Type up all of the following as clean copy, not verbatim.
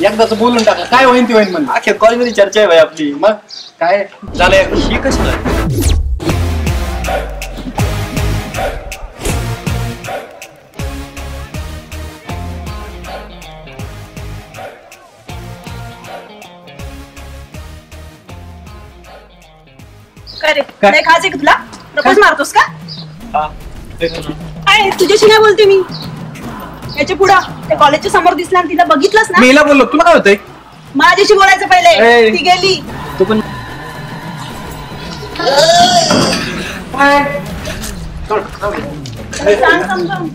एकदाच बोलून टाका, काय होईल ती होईल म्हणून. अख्ख्या कॉलेजमध्ये चर्चा आहे भाई आपली. मग काय झालं ही कशाला काय रे, नाही खायचंय का तुला? प्रपोज मारतोस का? काय तुझ्याशी नाही बोलते मी. याच्या पुढं त्या कॉलेजच्या समोर दिसला आणि तिला बघितलंस ना. मी हिला बोललो, तुला काय होतंय? माझ्याशी बोलायचं पहिले. ती गेली. तू पण सांग समजावून.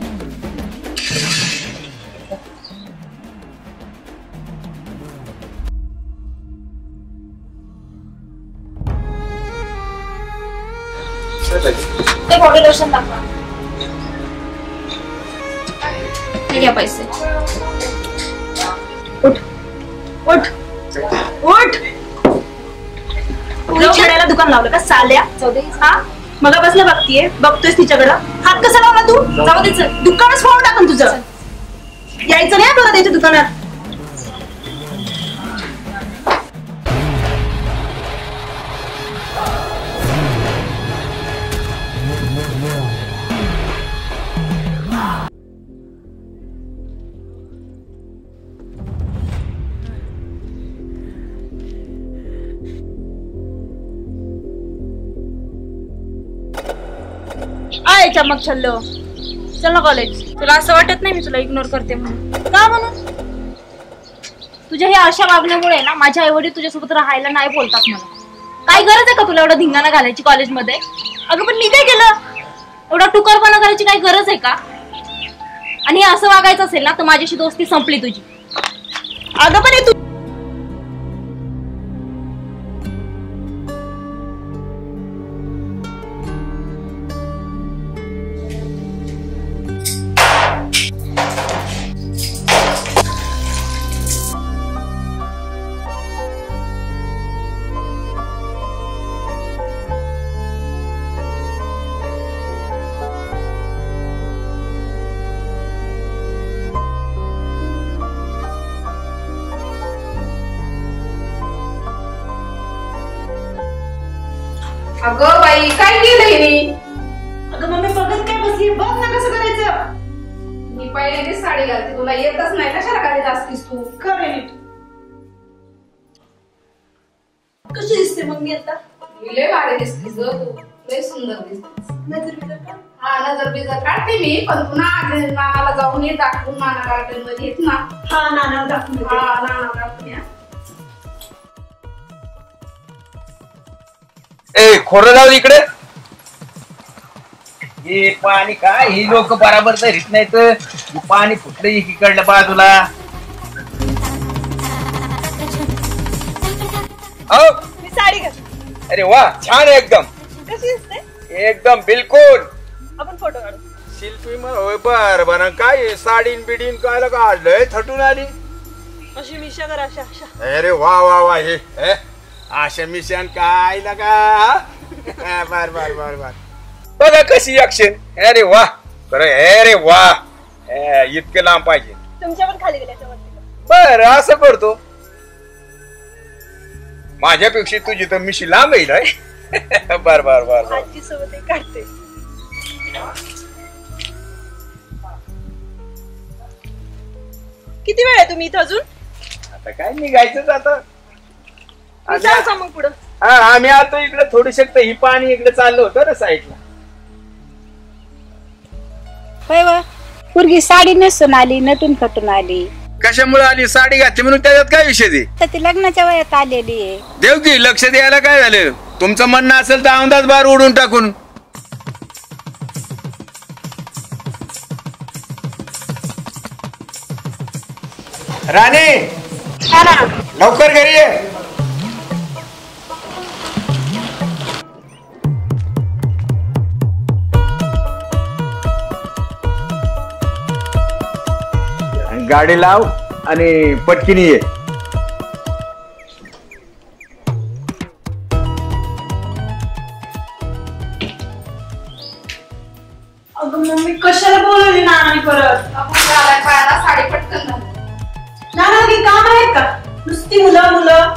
ते बॉडी लोशन दाखवा. हे घ्या पैसे. उठ उठ उठ. खेळायला दुकान लावलं का साल्या? हा मग बसलं बघतीये, बघतोयस तिच्याकडं. हात कसा लावला तू? जाऊ दे, दुकानच फोडून टाकन तुझं. यायचं नाही बरं त्याच्या दुकानात. आहे चमक छल्लो. चल ना कॉलेज. तुला असं वाटत नाही मी तुला इग्नोर करते म्हणून? का म्हणून? तुझ्या ह्या अशा वागण्यामुळे ना माझ्या आई वडील तुझ्यासोबत राहायला नाही बोलतात मला. काय गरज आहे का तुला एवढा धिंगाणा घालायची कॉलेजमध्ये? अगं पण मी काय केलं? एवढा टुकारपणा करायची काय गरज आहे का? आणि असं वागायचं असेल ना तर माझ्याशी दोस्ती संपली तुझी. अगं पण तू अगं बाई काय केलं हिने? अगं मम्मी बघत काय बसली? बघ ना कसं करायचं. मी पहिले ती साडी घालते, तुला येतच नाही, कशाला घालत असतीस तू? खरे नीट. कशी दिसते मग मी आता? लय भारी दिसतीस ग तू, लय सुंदर दिसतीस. नजर बिजर का? हा नजर बिजर काढते मी, पण तू नानाला जाऊन ये दाखवून, नाना गार्डन मध्ये येत ना. हा नाना दाखवून. हा नाना दाखवून या. ए खोरं जाऊ इकडे. हे पाणी काय, ही लोक बराबर धरीत नाही तर पाणी फुटलं इकडलं बाजूला. मी साडी घाल. अरे वा, छान आहे एकदम. कशी दिसते? एकदम बिलकुल. आपण फोटो काढू. शिल्पी बर बर. काय साडीन बिडीन काय काढलंय, थटून आली अशी मिशा कर अशा अशा. अरे वा वा वा. हे आशा मिशन काय लगा. बर बर बर बर. बघा कशी ऍक्शन. अरे वा बरं. अरे वा, इतकं लांब पाहिजे. तुमच्या पण खाली गेल्या. बर असं करतो. माझ्यापेक्षा तुझी तर मिशी लांब येईल. बर बर बर. आजी सोबत काढते. किती वेळ आहे तुम्ही इथं अजून? आता काय निघायचंच आता. मग पुढं आम्ही आता इकडे थोडी शकत ही पाणी इकडे चाललं होतं ना साईडला. पूर्वी साडी नेसून आली, नटून फटून आली. कशामुळे आली? साडी घातली म्हणून त्याच्यात काय विषय दे. तर ती लग्नाच्या वयात आलेली आहे. देव की लक्ष द्यायला काय झालं? तुमचं म्हणणं असेल तर अंदाज बार उडून टाकून. राणे लवकर घरी ये. गाडी लाव आणि पटकिनी ये. अगं मम्मी कशाला बोलवली नानाने परत? आपण पायाला साडी पटकन घाल. नाना की काम आहेत का नुसती मुलं मुलं?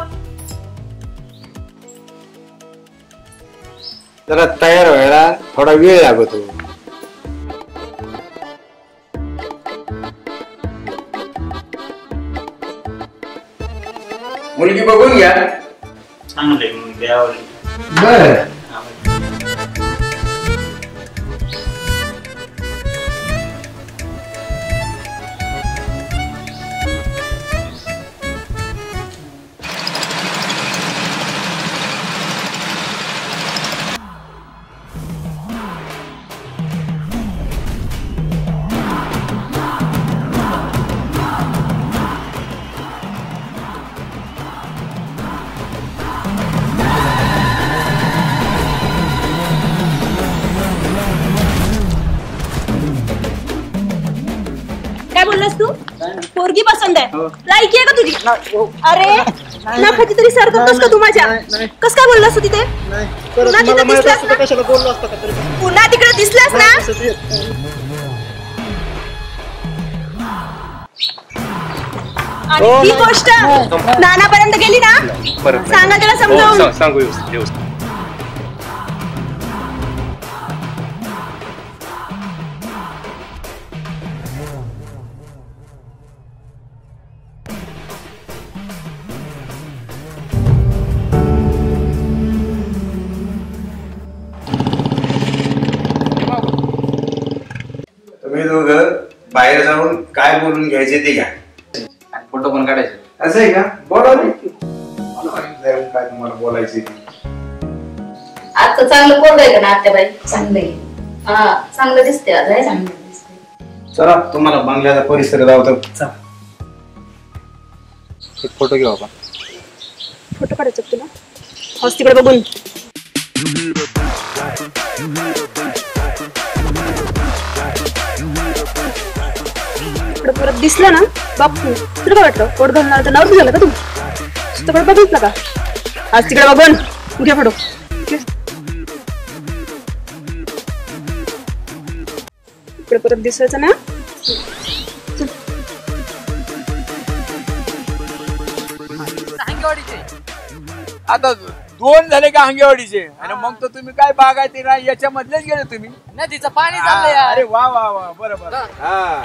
जरा तयार व्हायला थोडा वेळ लागतो. मुलगी बघून घ्या. चांगले मुलगी आवडली. बर काय बोललास तू? पोरगी पसंत आहे, लायकी आहे का तुझी? अरे नाकाची तरी सर करतोस का तू माझ्या? कस काय बोललास तू तिथे? पुन्हा तिथे दिसलास ना? पुन्हा तिकडे दिसलास ना? आणि ही गोष्ट नानापर्यंत गेली ना, सांगा त्याला समजावून. सांगू व्यवस्थित. तुम्ही दोघं बाहेर जाऊन काय बोलून घ्यायचे ते घ्या. फोटो पण काढायचे. असं आहे का? बोला नाही. काय तुम्हाला बोलायचे ते. आता चांगलं पोरग आहे का ना आत्याबाई? चांगलं आहे. हा चांगलं दिसते आज आहे, चांगलं दिसते. चला तुम्हाला बंगल्याचा परिसर दावतो. एक फोटो घेऊ आपण. फोटो काढायचा तुला? हॉस तिकडे बघून. परत दिसलं ना बापू, तुला काय वाटलं पोट घालणार तर नवरी झालं का तू? तुझ्याकडे बघितलं का? आज तिकडे बघून घे फोटो. इकडे परत दिसायचं ना. आता 2 झाले का हांगेवाडीचे? आणि मग तर तुम्ही काय बागायते ना याच्यामधलेच गेले तुम्ही. नदीचं पाणी चाललंय. अरे वा वा वा बरोबर. हा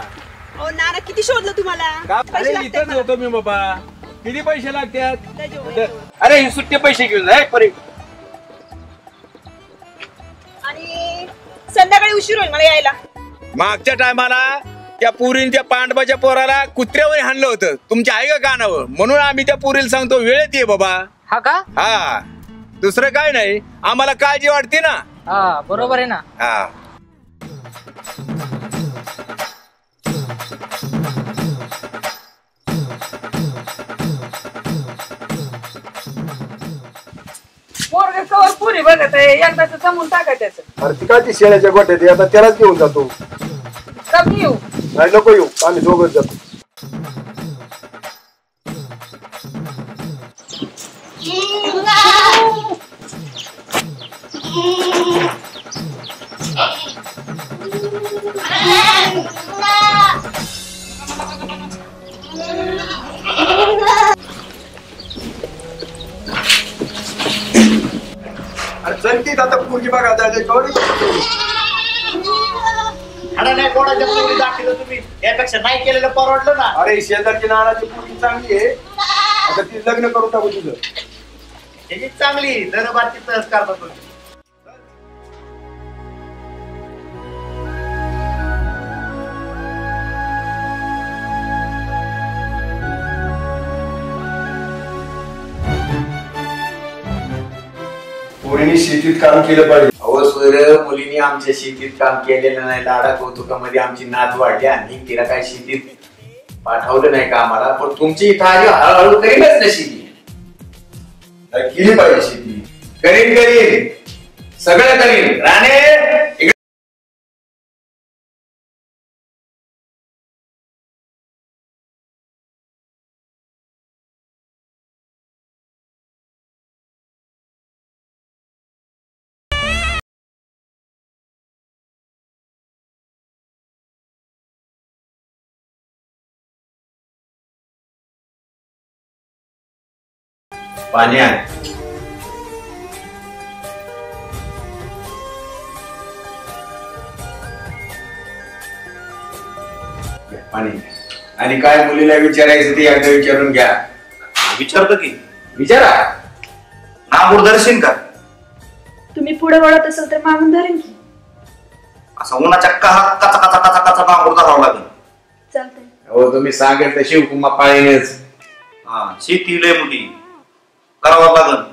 ओ नाना किती शोधलं तुम्हाला? अरे इथंच होतो मी बाबा. किती पैसे लागतात? अरे हे सुट्टे पैसे घेऊन जाय परे. आणि संध्याकाळी उशीर होईल मला यायला. मागच्या टायमाला त्या पुरीन त्या पांडवाच्या पोराला कुत्र्यावर हाणलं होतं. तुमच्या आहे का कानावर? म्हणून आम्ही त्या पुरीला सांगतो वेळेत ये बाबा. हा का? हा दुसरं काय नाही. आम्हाला काळजी वाटते ना. हा बरोबर आहे ना. हा पोरग कवर पुरी बघत आहे, एकदाच जमून टाका त्याचं. अरे ती काय ती शेळ्याच्या गोठ्यात आता त्यालाच घेऊन जातो. कमी येऊ. नाही नको येऊ, आम्ही दोघच जातो. अरे चलतीत आता पोरगी बघा जायचं कवडी. नाही कोणाच्या पोरी दाखवलं तुम्ही, यापेक्षा नाही केलेलं परवडलं ना. अरे शेजारची नानाची पोरगी चांगली आहे, आता ती लग्न करून टाकू तुझं. त्याची चांगली दरबार तिथंच करतात तुम्ही. पोरीने शेतीत काम केलं पाहिजे. अहो सूर्य मुलींनी आमच्या शेतीत काम केलेलं नाही. लाडा कौतुकामध्ये आमची नात वाढली आणि तिला काय शेतीत पाठवलं नाही का आम्हाला. पण तुमची इथं आली हळूहळू करीनच ना शेती. केली पाहिजे शेती. करीन सगळं करीन. राणे पाणी आहे. पाणी. आणि काय मुलीला विचारायचं ते एकदा विचारून घ्या. विचारतो की विचारा. नागूर दर्शन का तुम्ही पुढे वळत असेल तर मागून धरेन की. असा उन्हाच्या कचा कचा कचा कचा नागूर धरावं लागेल. चालतंय. हो तुम्ही सांगेल तशी हुकुमा पाळीनेच. हा शेती लय मोठी करावं लागेल.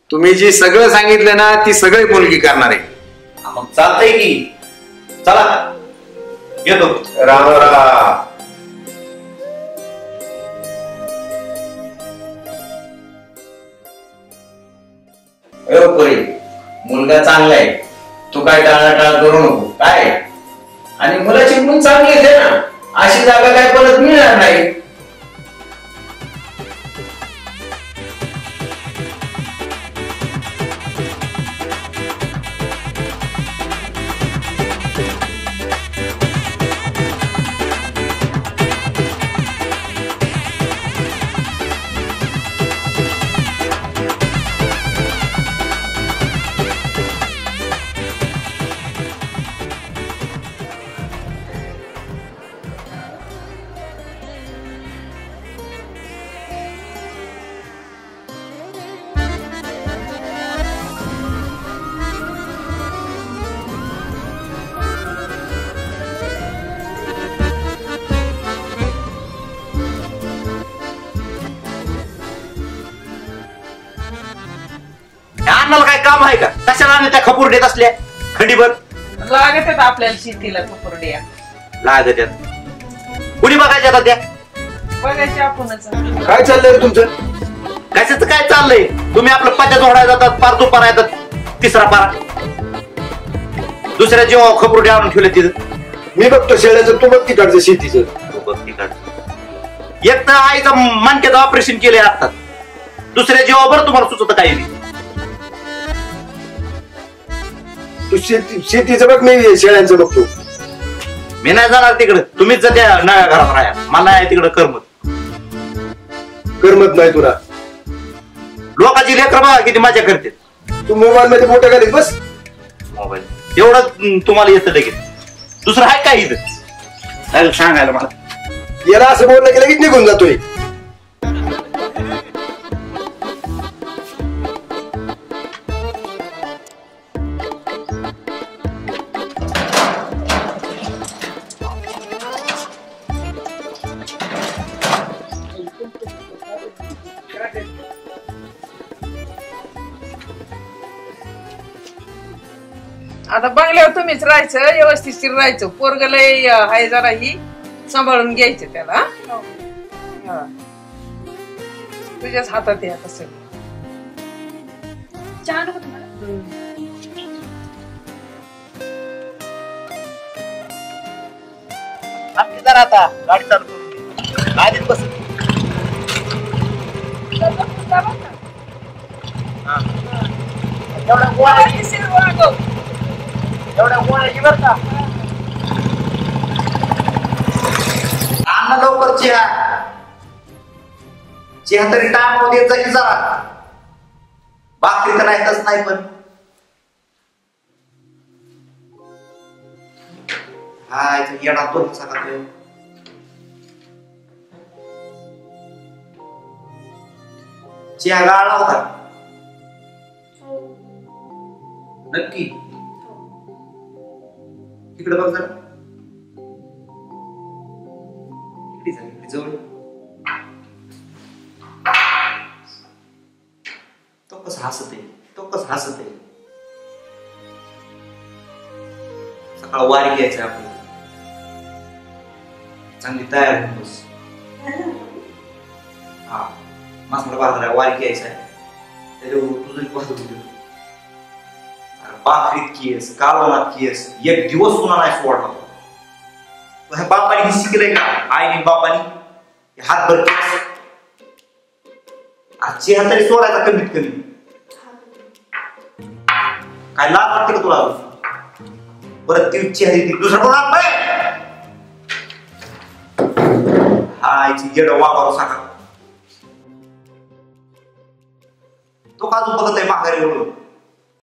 तुम्ही जी सगळं सांगितलं ना ती सगळी मुलगी करणार आहे. मग चालतंय की. चला येतो. राम राम. मुलगा चांगला आहे. तू काय टाळाटाळ करू नको काय. आणि मुलाची गुण चांगली आहे ना. अशी जागा काय परत मिळणार नाही. अन्नाला काय काम आहे का? कशाला आणल्या त्या खपूर देत असल्या खंडीभर लागत आहेत आपल्याला शेतीला कुरड्या. लागत कुणी बघायच्या आता त्या बघायची आपणच. काय चाललंय रे तुमचं? कशाच काय चाललंय? तुम्ही आपलं पत्त्या जोडायला जातात पार दुपार येतात तिसरा पारा दुसऱ्या जेव्हा खपरुडे आणून ठेवले तिथं. मी बघतो शेळ्याचं, तू बघ तिकडचं शेतीचं. तू बघ तिकड. एक तर आईचं मानक्याचं ऑपरेशन केलंय आता. दुसऱ्या जेव्हा बरं तुम्हाला सुचत काही नाही. तू शेतीचं बघ, मी शेळ्यांचं बघतो. मी नाही जाणार तिकडं. तुम्हीच त्या नव्या घरात राहा. मला आहे तिकडं करमत. करमत नाही तुला. लोकांची लेकरं बघा किती मजा करते. तू मोबाईल मध्ये मोठं घालीस बस. मोबाईल एवढं तुम्हाला येतं लगेच. दुसरं आहे काय इथं सांगायला मला. याला असं बोललं की लगेच निघून जातोय. आता बंगल्यावर तुम्हीच राहायचं, व्यवस्थित राहायचं. पोरग लय हाय जरा ही सांभाळून घ्यायचं त्याला. हा. तुझ्याच हातात आहे आता सगळं. चहा नको तुम्हाला? आपली जरा आता गाडी चालू करून गाडीत बस. एवढा गोळ्याची बर का. अन्न लवकर चहा चहा तरी टाइम देत जा की जरा. बाकी तर नाहीतच नाही पण. हा इथं येणार तो सगळा. चहा गाळला होता नक्की. इकडे बघ जरा. इकडे जवळ. तो कसं हसत आहे. तो कसं हसत आहे. सकाळ वारी घ्यायचं आपण. चांगली तयार होऊन बस. हा मसाला बाजारा वारी घ्यायचा आहे. त्याच्यावर तुझं बाजू बाकरीत केस कालवणात केस. एक दिवस सुना नाही सोडला. बापाने हे शिकलंय का? आईने बापाने हातभर केस. आजची हात तरी सोडायचा कमीत कमी. काय लाज वाटते का तुला? परत ती चेहरी दुसरा कोण हा याची येड वापरू सका. तो का अजून बघत आहे माघारी म्हणून